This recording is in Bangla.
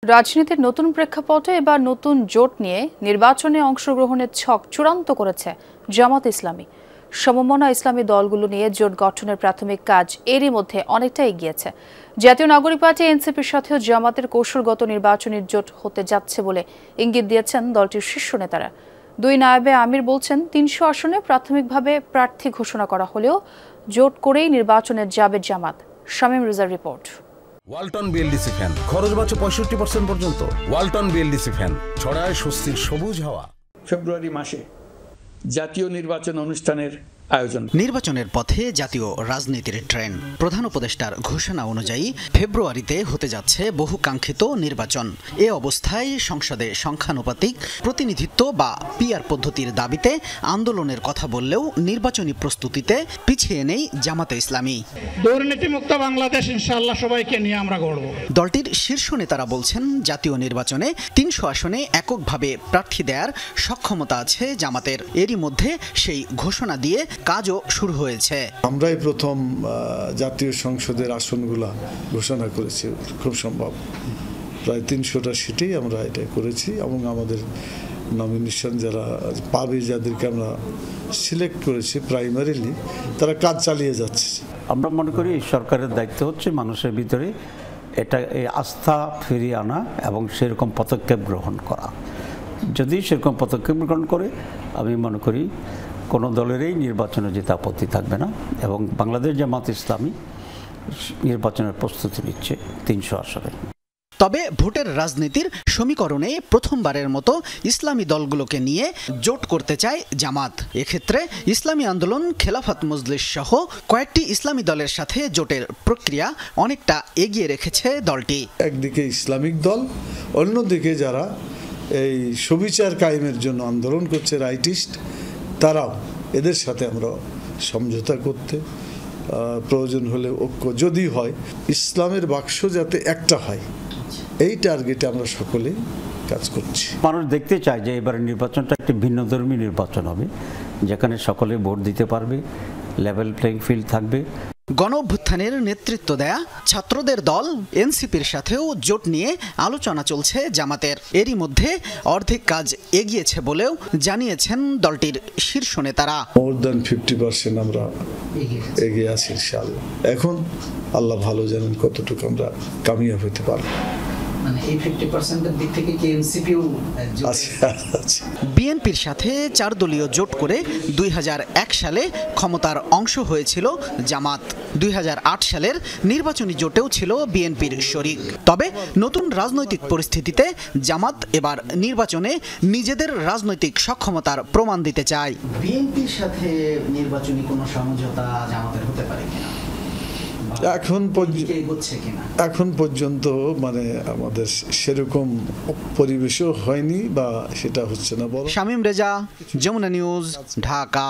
রাজনীতির নতুন প্রেক্ষাপটে এবার নতুন জোট নিয়ে নির্বাচনে অংশগ্রহণের ছক চূড়ান্ত করেছে জামাত ইসলামী। সমমনা ইসলামী দলগুলো নিয়ে জোট গঠনের প্রাথমিক কাজ এরই মধ্যে অনেকটা এগিয়েছে। জাতীয় নাগরিক পার্টি এনসিপির সাথেও জামাতের কৌশলগত নির্বাচনী জোট হতে যাচ্ছে বলে ইঙ্গিত দিয়েছেন দলটির শীর্ষ নেতারা। দুই নায়েবে আমির বলছেন ৩০০ আসনে প্রাথমিকভাবে প্রার্থী ঘোষণা করা হলেও জোট করেই নির্বাচনে যাবে জামাত। শামীম রেজার রিপোর্ট। ওয়ালটন বিএলডিসি ফ্যান খরচ বাঁচে 65% পর্যন্ত। ওয়ালটন বিএলডিসি ফ্যান ছড়ায় স্বস্তির সবুজ হাওয়া। ফেব্রুয়ারি মাসে জাতীয় নির্বাচন অনুষ্ঠানের আয়োজন। নির্বাচনের পথে জাতীয় রাজনীতির ট্রেন্ড। প্রধান উপদেষ্টার ঘোষণা অনুযায়ী ফেব্রুয়ারিতে হতে যাচ্ছে বহু কাঙ্ক্ষিত নির্বাচন। এ অবস্থায় সংসদে সংখ্যানুপাতিক প্রতিনিধিত্ব বা পিআর পদ্ধতির দাবিতে আন্দোলনের কথা বললেও নির্বাচনী প্রস্তুতিতে পিছিয়ে নেই জামাতে ইসলামী। দুর্নীতিমুক্ত বাংলাদেশ ইনশাআল্লাহ সবাইকে নিয়ে আমরা গড়ব। দলটির শীর্ষ নেতারা বলছেন জাতীয় নির্বাচনে ৩০০ আসনে এককভাবে প্রার্থী দেওয়ার সক্ষমতা আছে জামাতের। এরই মধ্যে সেই ঘোষণা দিয়ে কাজও শুরু হয়েছে। আমরাই প্রথম জাতীয় সংসদের আসনগুলা ঘোষণা করেছি। খুব সম্ভব প্রায় ৩০০টা সিটেই আমরা এটা করেছি এবং আমাদের নমিনেশন যারা পাবে, যাদেরকে আমরা সিলেক্ট করেছি প্রাইমারিলি, তারা কাজ চালিয়ে যাচ্ছে। আমরা মনে করি এই সরকারের দায়িত্ব হচ্ছে মানুষের ভিতরে এটা এই আস্থা ফিরিয়ে আনা এবং সেরকম পদক্ষেপ গ্রহণ করা। যদি সেরকম পদক্ষেপ গ্রহণ করে আমি মনে করি কোনো দলেরই নির্বাচনে যেতে আপত্তি থাকবে না এবং বাংলাদেশ জামাত ইসলামী নির্বাচনের প্রস্তুতি নিচ্ছে ৩০০ আসনে। তবে ভোটের রাজনীতির সমীকরণে প্রথমবারের মতো ইসলামী দলগুলোকে নিয়ে জোট করতে চায় জামাত। এক্ষেত্রে ইসলামী আন্দোলন, খেলাফত মজলিস সহ কয়েকটি ইসলামী দলের সাথে জোটের প্রক্রিয়া অনেকটা এগিয়ে রেখেছে দলটি। একদিকে ইসলামিক দল, অন্যদিকে যারা এই সুবিচার কায়েমের জন্য আন্দোলন করছে রাইটিস্ট, তারাও এদের সাথে আমরা সমঝোতা করতে, প্রয়োজন হলে ঐক্য যদি হয়, ইসলামের বাক্স যাতে একটা হয়, এই টার্গেটে আমরা সকলেই কাজ করছি। মানুষ দেখতে চায় যে এবারের নির্বাচনটা একটি ভিন্নধর্মী নির্বাচন হবে, যেখানে সকলে ভোট দিতে পারবে, লেভেল প্লেইং ফিল্ড থাকবে। গণ অভ্যুত্থানের নেতৃত্ব দেয়া ছাত্রদের দল এনসিপির সাথেও জোট নিয়ে আলোচনা চলছে জামাতের। এরই মধ্যে অর্ধেক কাজ এগিয়েছে বলেও জানিয়েছেন দলটির শীর্ষ নেতারা। মোর দ্যান 50% আমরা এগিয়ে আছি ইনশাআল্লাহ। এখন আল্লাহ ভালো জানেন কতটুকু আমরা কামিয়াব হতে পারবো। বিএনপির সাথে 4 দলীয় জোট করে 2001 সালে ক্ষমতার অংশ হয়েছিল জামাত। 2008 সালের নির্বাচনী জোটেও ছিল বিএনপির শরিক। তবে নতুন রাজনৈতিক পরিস্থিতিতে জামাত এবার নির্বাচনে নিজেদের রাজনৈতিক সক্ষমতার প্রমাণ দিতে চায়। বিএনপির সাথে নির্বাচনী কোনো সমঝোতা জামাতের হতে পারে কিনা এখন পর্যন্ত মানে আমাদের সেরকম পরিবেশও হয়নি বা সেটা হচ্ছে না। শামীম রেজা, যমুনা নিউজ, ঢাকা।